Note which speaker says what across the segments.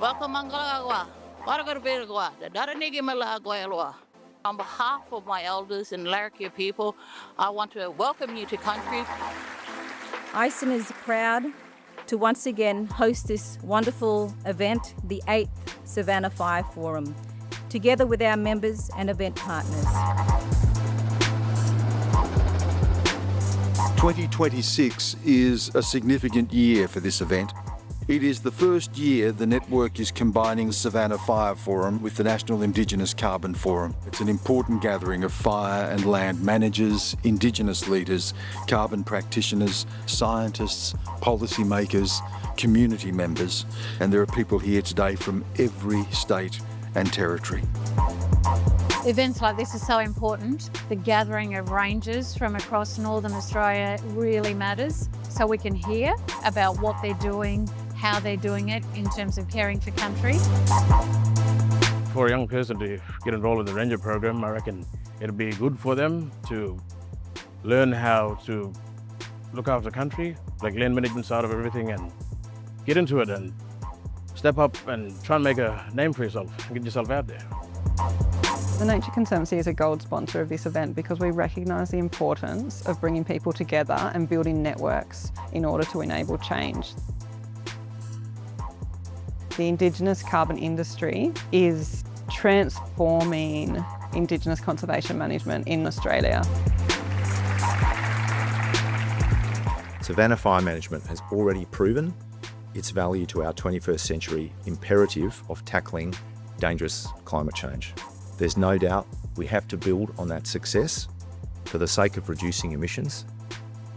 Speaker 1: On behalf of my elders and Larrakia people, I want to welcome you to country.
Speaker 2: ISON is proud to once again host this wonderful event, the 8th Savannah Fire Forum, together with our members and event partners.
Speaker 3: 2026 is a significant year for this event. It is the first year the network is combining the Savannah Fire Forum with the National Indigenous Carbon Forum. It's an important gathering of fire and land managers, Indigenous leaders, carbon practitioners, scientists, policymakers, community members, and there are people here today from every state and territory.
Speaker 4: Events like this are so important. The gathering of rangers from across Northern Australia really matters, so we can hear about what they're doing, how they're doing it in terms of caring for country.
Speaker 5: For a young person to get enrolled in the Ranger program, I reckon it'll be good for them to learn how to look after country, like land management side of everything, and get into it and step up and try and make a name for yourself and get yourself out there.
Speaker 6: The Nature Conservancy is a gold sponsor of this event because we recognise the importance of bringing people together and building networks in order to enable change. The Indigenous carbon industry is transforming Indigenous conservation management in Australia.
Speaker 7: Savannah Fire Management has already proven its value to our 21st century imperative of tackling dangerous climate change. There's no doubt we have to build on that success for the sake of reducing emissions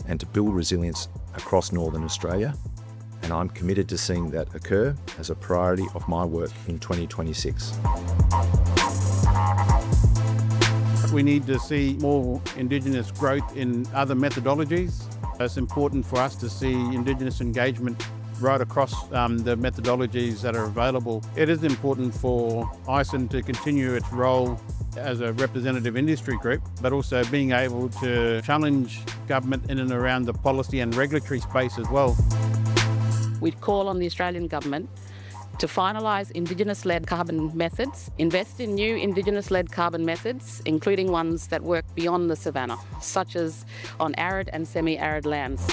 Speaker 7: and to build resilience across Northern Australia, and I'm committed to seeing that occur as a priority of my work in 2026.
Speaker 8: We need to see more Indigenous growth in other methodologies. It's important for us to see Indigenous engagement right across the methodologies that are available. It is important for ISON to continue its role as a representative industry group, but also being able to challenge government in and around the policy and regulatory space as well.
Speaker 1: We'd call on the Australian government to finalise Indigenous-led carbon methods, invest in new Indigenous-led carbon methods, including ones that work beyond the Savannah, such as on arid and semi-arid lands.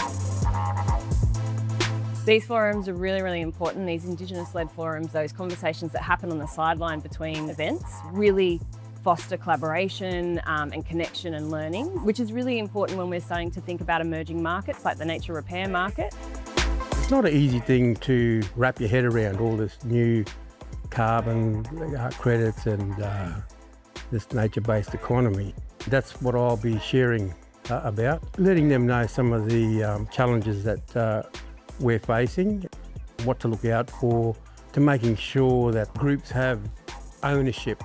Speaker 9: These forums are really, really important. These Indigenous-led forums, those conversations that happen on the sideline between events, really foster collaboration and connection and learning, which is really important when we're starting to think about emerging markets like the nature repair market.
Speaker 10: It's not an easy thing to wrap your head around all this new carbon credits and this nature-based economy. That's what I'll be sharing about, letting them know some of the challenges that we're facing, what to look out for, to making sure that groups have ownership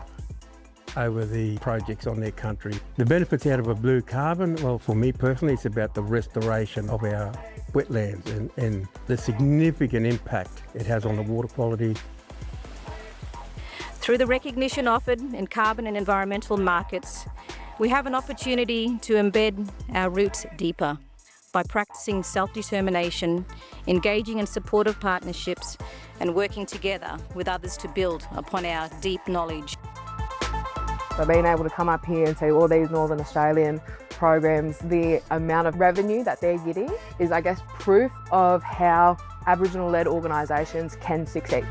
Speaker 10: over the projects on their country. The benefits out of a blue carbon, well, for me personally, it's about the restoration of our wetlands and the significant impact it has on the water quality.
Speaker 2: Through the recognition offered in carbon and environmental markets, we have an opportunity to embed our roots deeper by practicing self-determination, engaging in supportive partnerships, and working together with others to build upon our deep knowledge.
Speaker 11: So being able to come up here and see all these Northern Australian programs, the amount of revenue that they're getting is, I guess, proof of how Aboriginal-led organisations can succeed.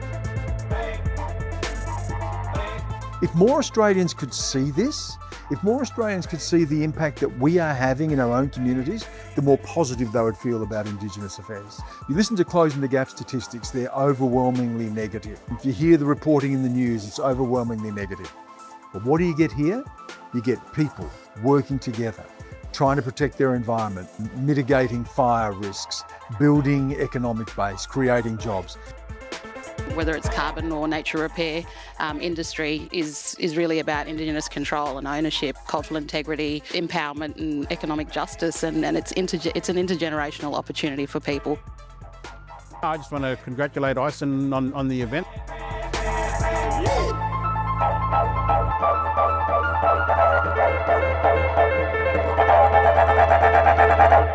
Speaker 12: If more Australians could see this, if more Australians could see the impact that we are having in our own communities, the more positive they would feel about Indigenous affairs. You listen to Closing the Gap statistics, they're overwhelmingly negative. If you hear the reporting in the news, it's overwhelmingly negative. But what do you get here? You get people working together, trying to protect their environment, mitigating fire risks, building economic base, creating jobs.
Speaker 1: Whether it's carbon or nature repair, industry is really about Indigenous control and ownership, cultural integrity, empowerment and economic justice, and it's an intergenerational opportunity for people.
Speaker 8: I just want to congratulate ISON on the event.
Speaker 13: Yeah.